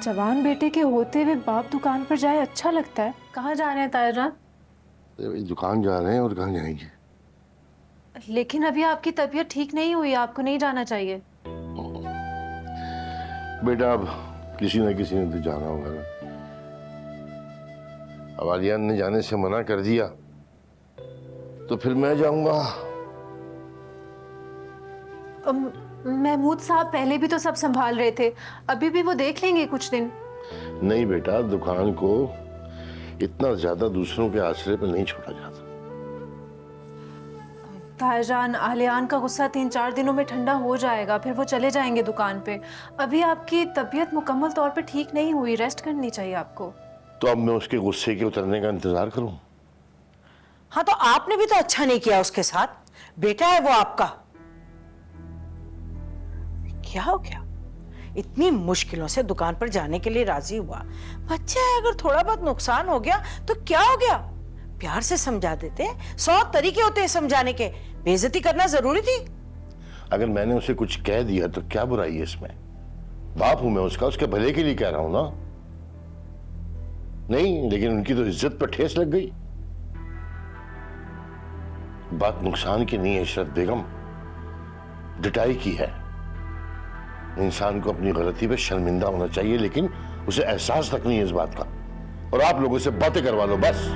जवान बेटे के होते हुए बाप दुकान पर जाए अच्छा लगता है। कहाँ जा रहे हैं ताया जान? दुकान जा रहे हैं और कहाँ जाएंगे? लेकिन अभी आपकी तबीयत ठीक नहीं हुई, आपको नहीं जाना चाहिए। बेटा अब किसी न किसी ने तो जाना होगा ना। अब आलियान ने जाने से मना कर दिया तो फिर मैं जाऊंगा। महमूद साहब पहले भी तो सब संभाल रहे थे, अभी भी वो देख लेंगे कुछ दिन। नहीं बेटा, दुकान को इतना ज्यादा दूसरों के आश्रय पर नहीं छोड़ा जाता। तायाजान, आलियान का गुस्सा 3-4 दिनों में ठंडा हो जाएगा, फिर वो चले जाएंगे दुकान पे। अभी आपकी तबीयत मुकम्मल तौर पे ठीक नहीं हुई, रेस्ट करनी चाहिए आपको। तो अब मैं उसके गुस्से के उतरने का इंतजार करूं? हाँ, तो आपने भी तो अच्छा नहीं किया उसके साथ। बेटा है वो आपका। क्या हो गया? इतनी मुश्किलों से दुकान पर जाने के लिए राजी हुआ। बच्चा है, अगर थोड़ा बहुत नुकसान हो गया तो क्या हो गया? प्यार से समझा देते। 100 तरीके होते हैं समझाने के, बेइज्जती करना जरूरी थी? अगर मैंने उसे कुछ कह दिया तो क्या बुराई है इसमें? बाप हूं मैं उसका, उसके भले के लिए कह रहा हूं ना। नहीं, लेकिन उनकी तो इज्जत पर ठेस लग गई। बात नुकसान की नहीं है इशरत बेगम, डिटाई की है। इंसान को अपनी गलती पे शर्मिंदा होना चाहिए, लेकिन उसे एहसास तक नहीं है इस बात का। और आप लोगों से बातें करवा लो बस।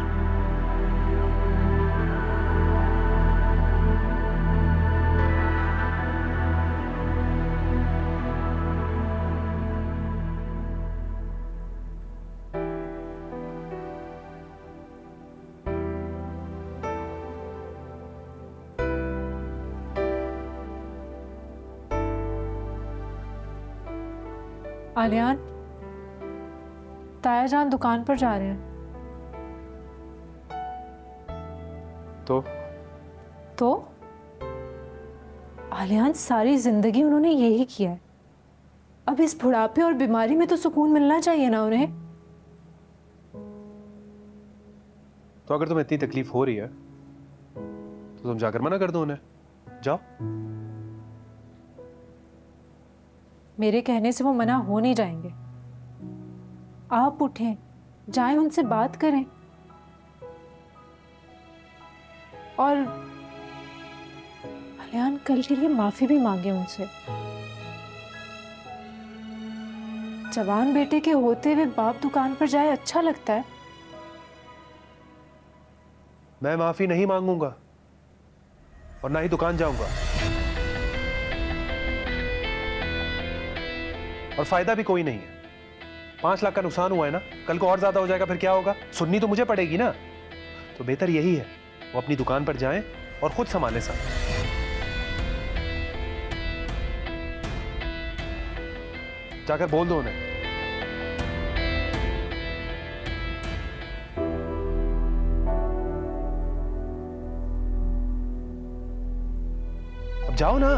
आलियान, तायाजान दुकान पर जा रहे हैं। तो आलियान, सारी जिंदगी उन्होंने यही किया है। अब इस बुढ़ापे और बीमारी में तो सुकून मिलना चाहिए ना उन्हें। तो अगर तुम्हें इतनी तकलीफ हो रही है तो तुम जाकर मना कर दो उन्हें। जाओ। मेरे कहने से वो मना हो नहीं जाएंगे। आप उठें, जाएं, उनसे बात करें और आलियान कल के लिए माफी भी मांगे उनसे। जवान बेटे के होते हुए बाप दुकान पर जाए अच्छा लगता है। मैं माफी नहीं मांगूंगा और ना ही दुकान जाऊंगा, और फायदा भी कोई नहीं है। 5 लाख का नुकसान हुआ है ना, कल को और ज्यादा हो जाएगा, फिर क्या होगा? सुननी तो मुझे पड़ेगी ना। तो बेहतर यही है वो अपनी दुकान पर जाएं और खुद संभालें सब। जाकर बोल दो उन्हें। अब जाओ ना।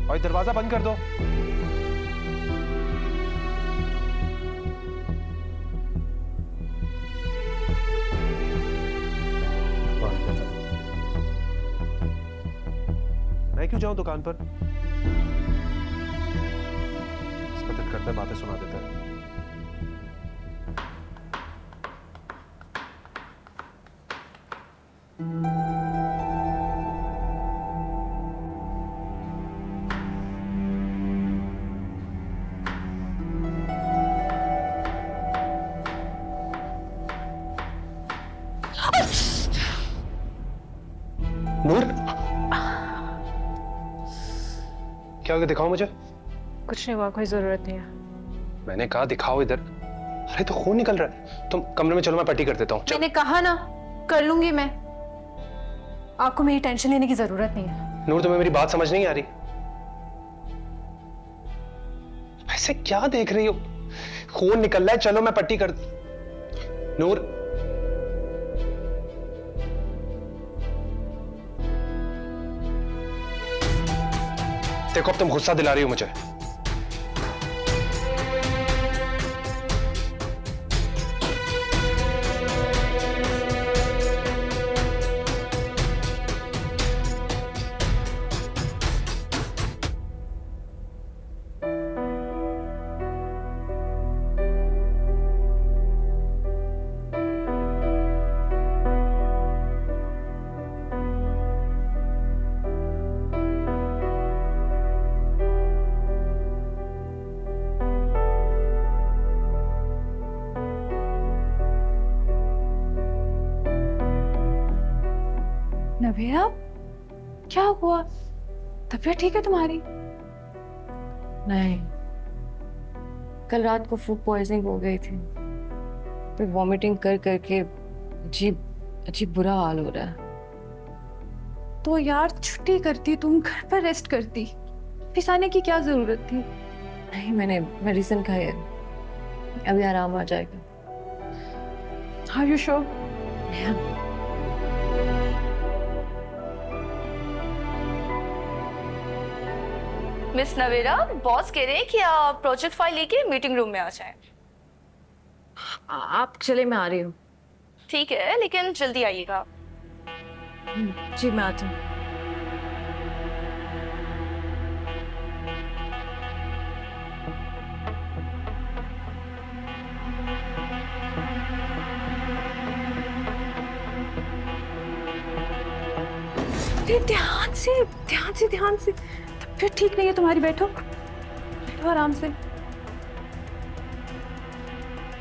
और दरवाजा बंद कर दो। मैं क्यों जाऊं दुकान पर? इसका दिल करता है बातें सुना देता है। नूर, क्या हो गया? दिखाओ मुझे। कुछ नहीं हुआ, कोई जरूरत नहीं है। मैंने कहा दिखाओ इधर। अरे तो खून निकल रहा है। तुम कमरे में चलो, मैं पट्टी कर देता हूँ। मैंने कहा ना, कर लूंगी मैं। आपको मेरी टेंशन लेने की जरूरत नहीं है। नूर, तुम्हें मेरी बात समझ नहीं आ रही? ऐसे क्या देख रही हो? खून निकल रहा है, चलो मैं पट्टी कर। नूर, देखो अब तुम गुस्सा दिला रही हो मुझे। नवेरा, क्या हुआ? तबीयत ठीक है तुम्हारी? नहीं, कल रात को फूड पॉइजनिंग हो गई थी, फिर वॉमिटिंग कर करके अजीब अजीब बुरा हाल हो रहा है। तो यार छुट्टी करती, तुम घर पर रेस्ट करती, ऑफिस आने की क्या जरूरत थी? नहीं, मैंने मेडिसिन खाई है, अभी आराम आ जाएगा। Are you sure? Miss Navera, boss कह रहे हैं कि आप प्रोजेक्ट फाइल लेके मीटिंग रूम में आ जाएं। आप चले, मैं आ रही हूँ। ठीक है, लेकिन जल्दी आइएगा। जी, मैं आती हूँ। अरे ध्यान से, ध्यान से, ध्यान से। तबीयत ठीक नहीं है तुम्हारी, बैठो बैठो आराम से।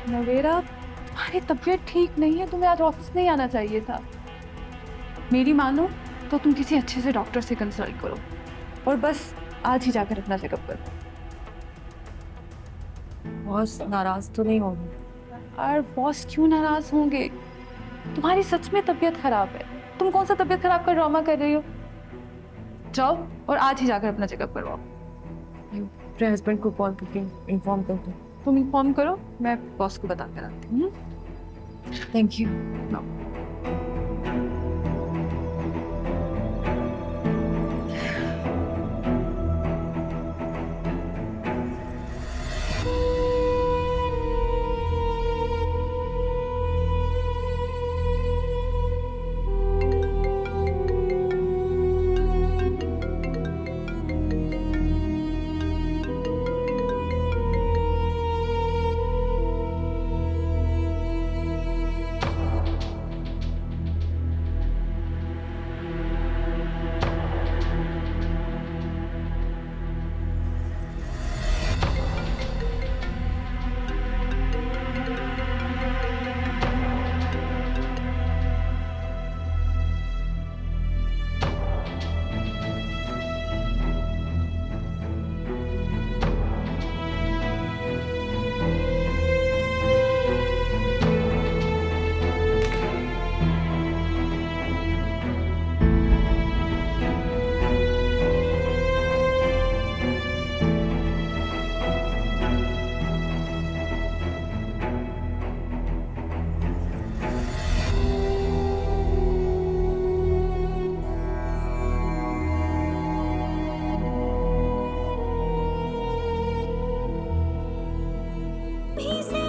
नवेरा, तुम्हारी तबीयत ठीक नहीं है, तुम्हें आज ऑफिस नहीं आना चाहिए था। मेरी मानो तो तुम किसी अच्छे से डॉक्टर से कंसल्ट करो और बस आज ही जाकर अपना चेकअप करो। बॉस नाराज तो नहीं होंगे? और बॉस क्यों नाराज होंगे? तुम्हारी सच में तबीयत खराब है, तुम कौन सा तबीयत खराब का ड्रामा कर रही हो? जाओ और आज ही जाकर अपना चेकअप करवाओ। अपने हस्बैंड को कॉल करके इन्फॉर्म कर दो। तुम इन्फॉर्म करो, मैं बॉस को बता कर आती हूँ। Thank you. भी से